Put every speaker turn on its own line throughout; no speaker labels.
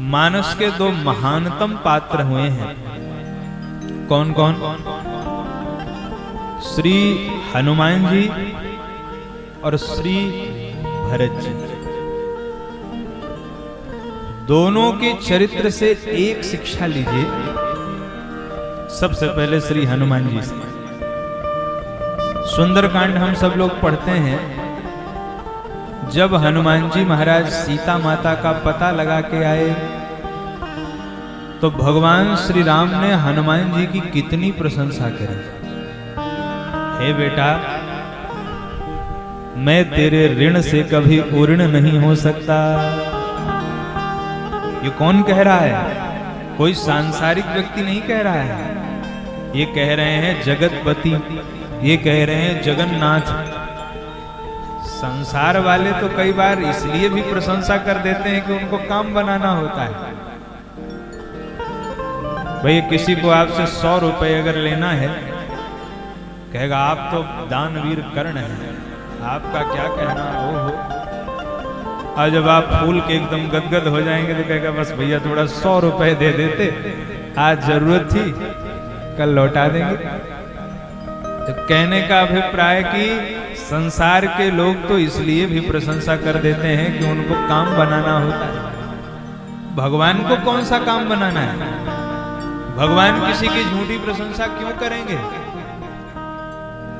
मानस के दो महानतम पात्र हुए हैं। कौन कौन? श्री हनुमान जी और श्री भरत जी। दोनों के चरित्र से एक शिक्षा लीजिए। सबसे पहले श्री हनुमान जी से। सुंदरकांड हम सब लोग पढ़ते हैं। जब हनुमान जी महाराज सीता माता का पता लगा के आए तो भगवान श्री राम ने हनुमान जी की कितनी प्रशंसा करी। हे बेटा, मैं तेरे ऋण से कभी उऋण नहीं हो सकता। ये कौन कह रहा है? कोई सांसारिक व्यक्ति नहीं कह रहा है। ये कह रहे हैं जगतपति, ये कह रहे हैं जगन्नाथ। संसार वाले तो कई बार इसलिए भी प्रशंसा कर देते हैं कि उनको काम बनाना होता है। भाई किसी को आपसे 100 रुपए अगर लेना है, कहेगा आप तो दानवीर कर्ण हैं, आपका क्या कहना हो। और जब आप फूल के एकदम गदगद हो जाएंगे तो कहेगा बस भैया थोड़ा 100 रुपए दे देते, आज जरूरत थी, कल लौटा देंगे। तो कहने का अभिप्राय कि संसार के लोग तो इसलिए भी प्रशंसा कर देते हैं कि उनको काम बनाना होता है। भगवान को कौन सा काम बनाना है? भगवान किसी की झूठी प्रशंसा क्यों करेंगे?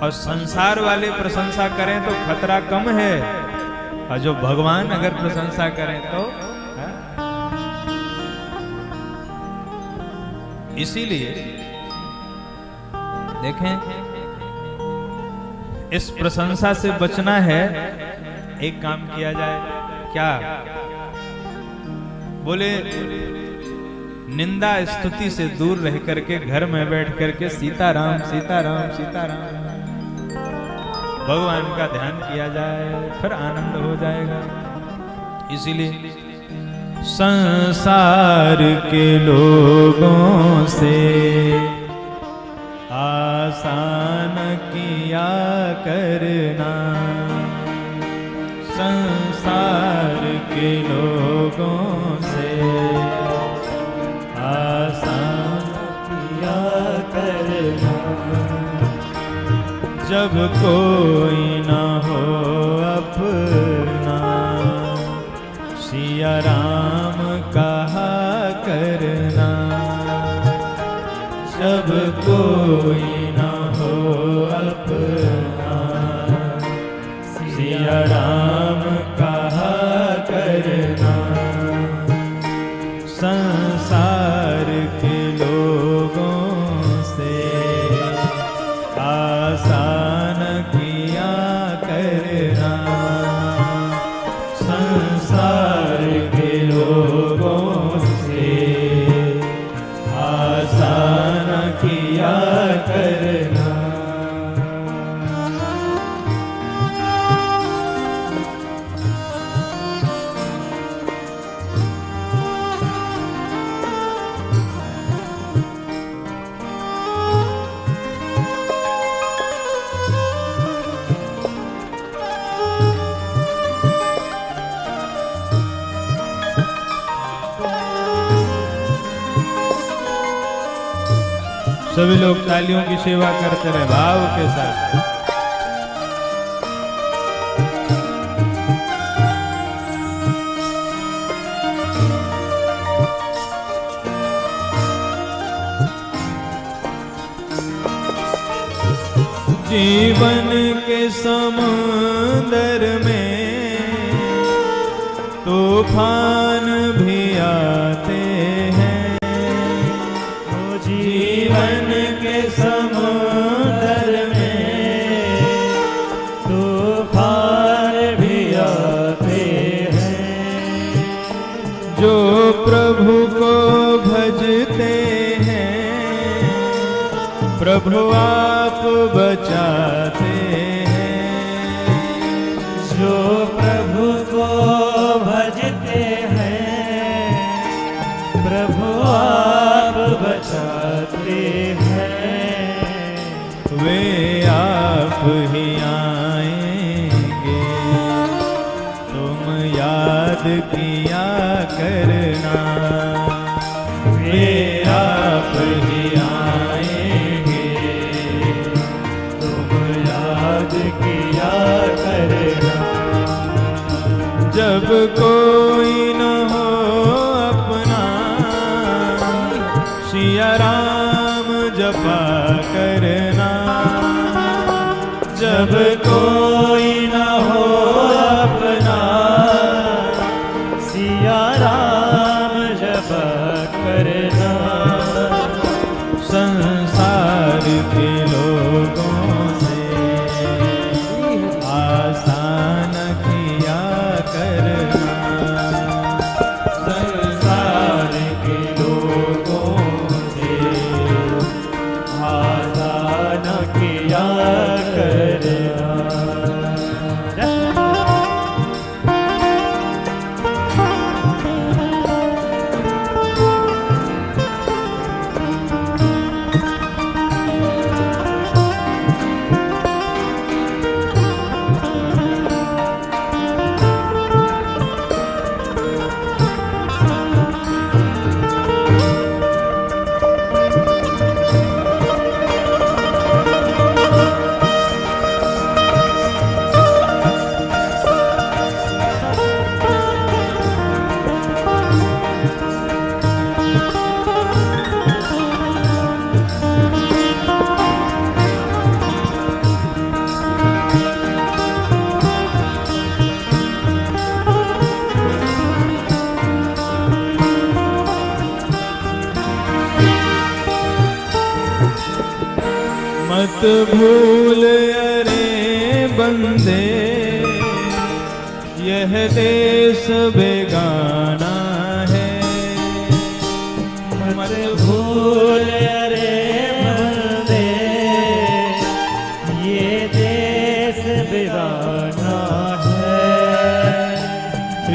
और संसार वाले प्रशंसा करें तो खतरा कम है, और जो भगवान अगर प्रशंसा करें तो इसीलिए देखें, इस प्रशंसा से बचना है। एक काम किया जाए, क्या बोले, निंदा स्तुति से दूर रह करके घर में बैठ करके सीताराम सीताराम सीताराम भगवान का ध्यान किया जाए, फिर आनंद हो जाएगा। इसीलिए संसार के लोगों से आसान किया करना, संसार के लोगों से आसान किया करना। जब कोई न हो अपना, सिया राम कहा करना। जब कोई न हो अपना, सिया राम कहा करना। संसार के लोगों से आसान किया करना, संसार के लोगों से आसान किया करना। सभी लोग तालियों की सेवा करते रहे भाव के साथ। जीवन के समुंदर में तूफान भी आते हैं। जीवन के समुंदर में तूफान भी आते हैं। जो प्रभु को भजते हैं, प्रभु आप बचाते हैं। जो प्रभु को भजते हैं, प्रभु आप बचाते हैं। वे आप ही आएंगे, तुम याद याद किया करना, वे आप ही आएंगे, तुम याद किया करना। जब कोई न हो अपना, सिया राम जपा करना। जब कोई न हो अपना, सिया राम जपा करना। संसार के लोगों से आसान किया करना, संसार के लोगों से आसान किया करना। मत भूल अरे बंदे, यह देश बेगाना है। मत भूल अरे बंदे, ये देश बेगाना है।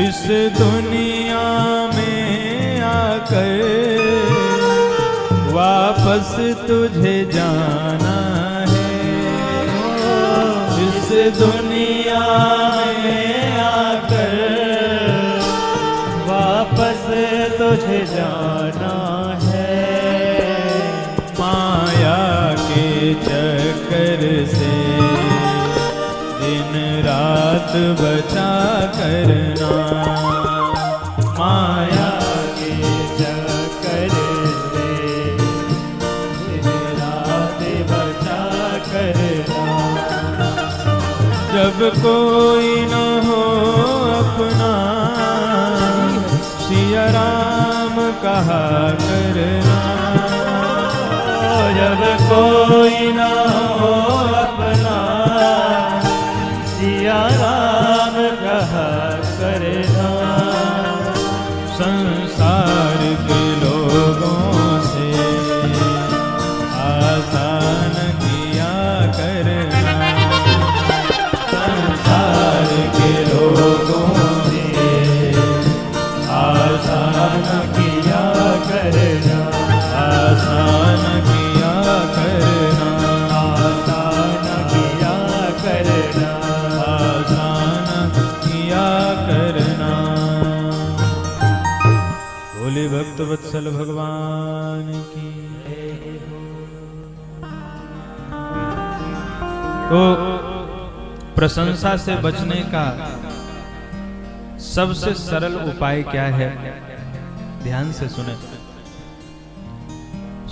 इस दुनिया में आकर वापस तुझे जाना है। इस दुनिया में आकर वापस तुझे जाना है। माया के चक्कर से दिन रात बचा करना, माया के चक्कर जब कोई न हो अपना, सिया राम कहा करना। जब कोई न हो अपना, सिया राम कहा करना। संसार के लोगों से आसान किया करना, संसार के लोगों से आसान किया करना, आसान किया करना, आसान किया करना, आसान किया करना। बोले भक्त वत्सल भगवान की। तो प्रशंसा से बचने का सबसे सरल उपाय क्या है? ध्यान से सुने।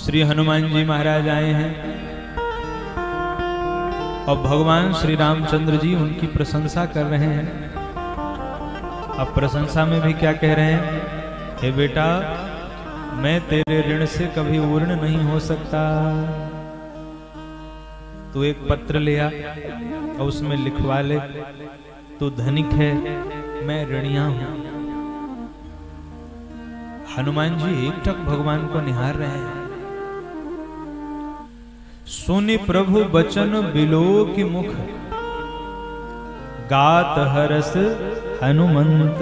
श्री हनुमान जी महाराज आए हैं और भगवान श्री रामचंद्र जी उनकी प्रशंसा कर रहे हैं। अब प्रशंसा में भी क्या कह रहे हैं? हे बेटा, मैं तेरे ऋण से कभी ऊर्ण नहीं हो सकता। तू एक पत्र ले आ और उसमें लिखवा ले, तू धनिक है, मैं ऋणिया हूं। हनुमान जी एकटक भगवान को निहार रहे हैं। सुनि प्रभु बचन बिलो की मुख, गात हरस हनुमंत।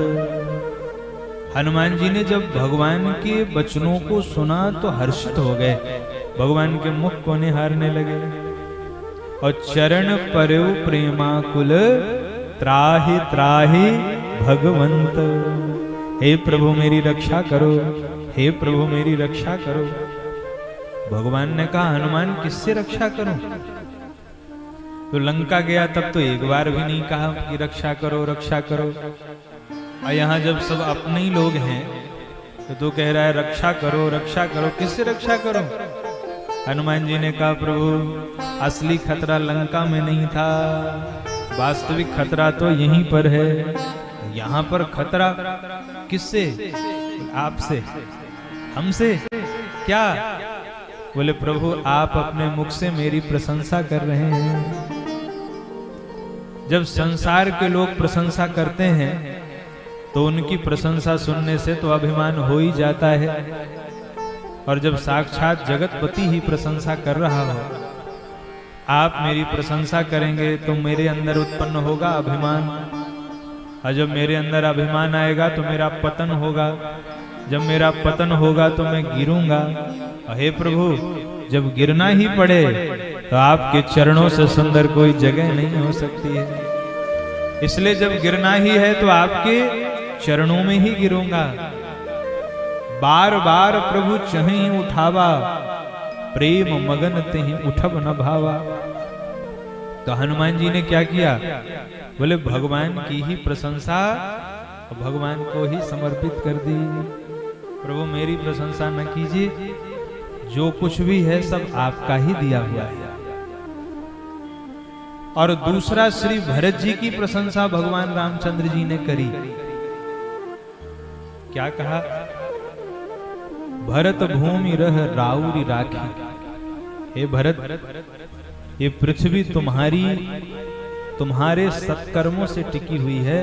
हनुमान जी ने जब भगवान के वचनों को सुना तो हर्षित हो गए, भगवान के मुख को निहारने लगे। और चरण परव प्रेमाकुल, त्राहि त्राहि भगवंत। हे प्रभु मेरी रक्षा करो, हे प्रभु मेरी रक्षा करो। भगवान ने कहा हनुमान किससे रक्षा करूं? तो लंका गया तब तो एक बार भी नहीं कहा कि रक्षा करो रक्षा करो, और यहाँ जब सब अपने ही लोग हैं तो कह रहा है रक्षा करो रक्षा करो। किससे रक्षा करो? हनुमान जी ने कहा प्रभु असली खतरा लंका में नहीं था, वास्तविक खतरा तो यहीं पर है। यहाँ पर खतरा किससे? आपसे, हमसे। क्या? बोले प्रभु आप अपने मुख से मेरी प्रशंसा कर रहे हैं। जब संसार के लोग प्रशंसा करते हैं तो उनकी प्रशंसा सुनने से तो अभिमान हो ही जाता है, और जब साक्षात जगतपति ही प्रशंसा कर रहा हो, आप मेरी प्रशंसा करेंगे तो मेरे अंदर उत्पन्न होगा अभिमान, और जब मेरे अंदर अभिमान आएगा तो मेरा पतन होगा, जब मेरा पतन होगा तो मैं गिरूंगा। हे प्रभु जब गिरना ही पड़े तो आपके चरणों से सुंदर कोई जगह नहीं हो सकती है, इसलिए जब गिरना ही है तो आपके चरणों में ही गिरूंगा। बार बार प्रभु चहीं उठावा, प्रेम मगन तेहि उठब न भावा। तो हनुमान जी ने क्या किया? बोले भगवान की ही प्रशंसा भगवान को ही समर्पित कर दी। प्रभु मेरी प्रशंसा न कीजिए, जो कुछ भी है सब आपका ही दिया हुआ है। और दूसरा श्री भरत जी की प्रशंसा भगवान रामचंद्र जी ने करी। क्या कहा? भरत भूमि रह राउरी राखी। हे भरत ये पृथ्वी तुम्हारे सत्कर्मों से टिकी हुई है,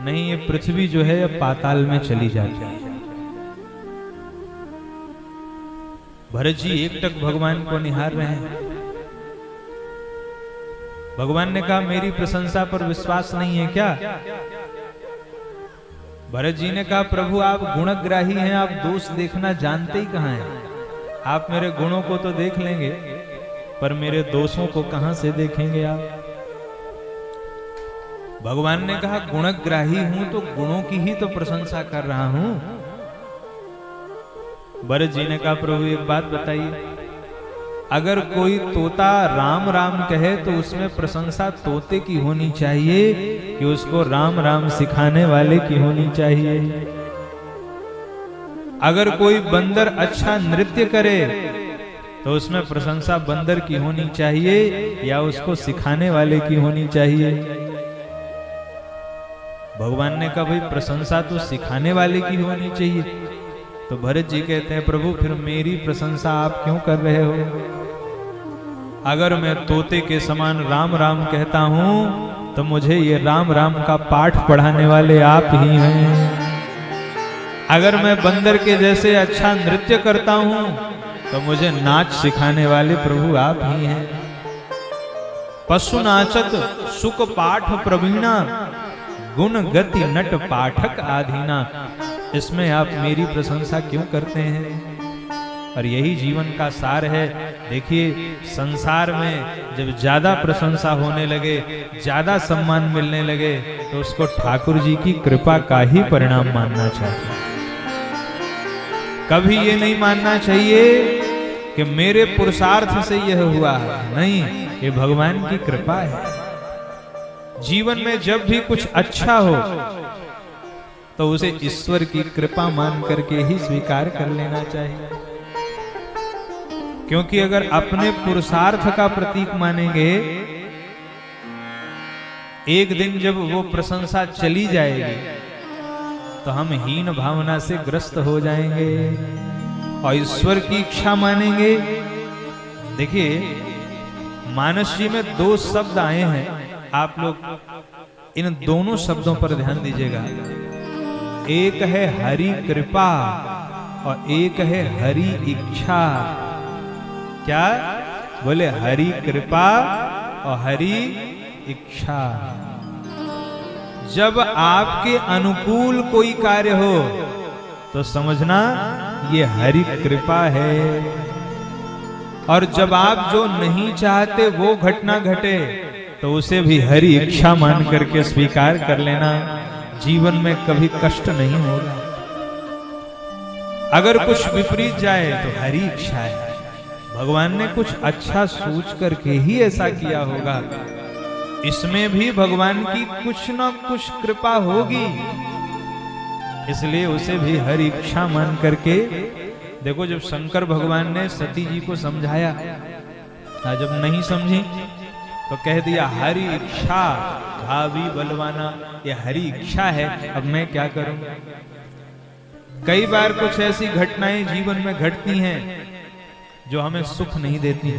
नहीं ये पृथ्वी जो है पाताल में चली जाती है। भरत जी एकटक भगवान को निहार रहे हैं। भगवान ने कहा मेरी प्रशंसा पर विश्वास नहीं है क्या? भरत जी ने कहा प्रभु आप गुणग्राही हैं, आप दोष देखना जानते ही कहां हैं। आप मेरे गुणों को तो देख लेंगे पर मेरे दोषों को कहां से देखेंगे आप? भगवान ने कहा गुणग्राही हूं तो गुणों की ही तो प्रशंसा कर रहा हूं। भरत जी ने कहा प्रभु एक बात बताइए, अगर कोई तोता राम राम कहे तो उसमें प्रशंसा तोते की होनी चाहिए कि उसको राम राम सिखाने वाले की होनी चाहिए? अगर कोई बंदर अच्छा नृत्य करे तो उसमें प्रशंसा बंदर की होनी चाहिए या उसको सिखाने वाले की होनी चाहिए? भगवान ने कहा भाई प्रशंसा तो सिखाने वाले की होनी चाहिए। तो भरत जी कहते हैं प्रभु फिर मेरी प्रशंसा आप क्यों कर रहे हो? अगर मैं तोते के समान राम राम कहता हूं तो मुझे ये राम राम का पाठ पढ़ाने वाले आप ही हैं। अगर मैं बंदर के जैसे अच्छा नृत्य करता हूं तो मुझे नाच सिखाने वाले प्रभु आप ही हैं। पशु नाचत सुख पाठ प्रवीणा, गुण गति नट पाठक आधीना। इसमें आप मेरी प्रशंसा क्यों करते हैं? और यही जीवन का सार है। देखिए संसार में जब ज्यादा प्रशंसा होने लगे, ज्यादा सम्मान मिलने लगे तो उसको ठाकुर जी की कृपा का ही परिणाम मानना चाहिए। कभी ये नहीं मानना चाहिए कि मेरे पुरुषार्थ से यह हुआ, नहीं, ये भगवान की कृपा है। जीवन में जब भी कुछ अच्छा हो तो उसे ईश्वर की कृपा मान करके ही स्वीकार कर लेना चाहिए, क्योंकि अगर अपने पुरुषार्थ का प्रतीक मानेंगे, एक दिन जब वो प्रशंसा चली जाएगी तो हम हीन भावना से ग्रस्त हो जाएंगे और ईश्वर की इच्छा मानेंगे। देखिए मानस जी में दो शब्द आए हैं, आप लोग इन दोनों शब्दों पर ध्यान दीजिएगा। एक है हरि कृपा और एक है हरि इच्छा। क्या बोले? हरि कृपा और हरि इच्छा। जब आपके अनुकूल कोई कार्य हो तो समझना ये हरि कृपा है, और जब आप जो नहीं चाहते वो घटना घटे तो उसे भी हरि इच्छा मान करके स्वीकार कर लेना। जीवन में कभी कष्ट नहीं होगा। अगर कुछ विपरीत जाए तो हरी इच्छा है, भगवान ने कुछ अच्छा सोच करके ही ऐसा किया होगा। इसमें भी भगवान की कुछ ना कुछ कृपा होगी, इसलिए उसे भी हर इच्छा मान करके। देखो जब शंकर भगवान ने सती जी को समझाया, जब नहीं समझी तो कह दिया हरी इच्छा भावी बलवाना, ये हरी इच्छा है, अब मैं क्या करूं। कई बार कुछ ऐसी घटनाएं जीवन में घटती हैं जो हमें सुख नहीं देती,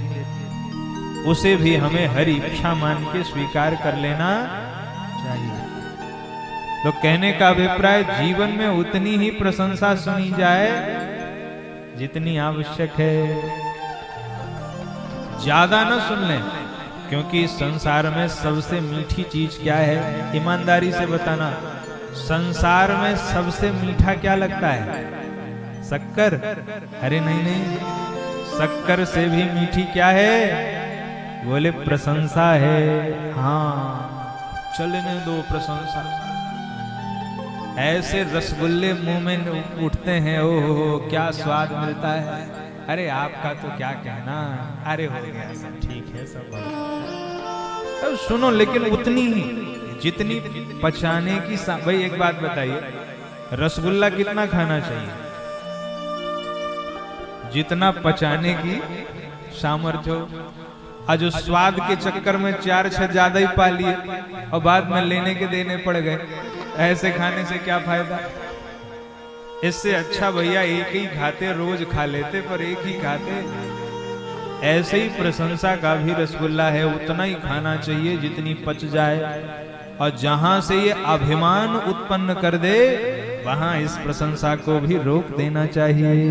उसे भी हमें हरी इच्छा मान के स्वीकार कर लेना चाहिए। तो कहने का अभिप्राय, जीवन में उतनी ही प्रशंसा सुनी जाए जितनी आवश्यक है, ज्यादा न सुन लें। क्योंकि संसार में सबसे मीठी चीज क्या है, ईमानदारी से बताना। संसार में सबसे मीठा क्या लगता है? शक्कर? अरे नहीं नहीं, शक्कर से भी मीठी क्या है? बोले प्रशंसा है। हाँ, चलने दो प्रशंसा। ऐसे रसगुल्ले मुंह में उठते हैं, ओहो क्या स्वाद मिलता है। अरे आपका तो क्या कहना, अरे हो गया सब ठीक है सब। तो सुनो, लेकिन उतनी ही जितनी पचाने की। भाई एक बात बताइए, रसगुल्ला कितना खाना चाहिए? जितना पचाने की सामर्थ्य हो। आज जो स्वाद के चक्कर में 4-6 ज्यादा ही पा लिए और बाद में लेने के देने पड़ गए, ऐसे खाने से क्या फायदा। इससे अच्छा भैया एक ही खाते, रोज खा लेते पर एक ही खाते। ऐसे ही प्रशंसा का भी रसगुल्ला है, उतना ही खाना चाहिए जितनी पच जाए। और जहां से ये अभिमान उत्पन्न कर दे, वहां इस प्रशंसा को भी रोक देना चाहिए।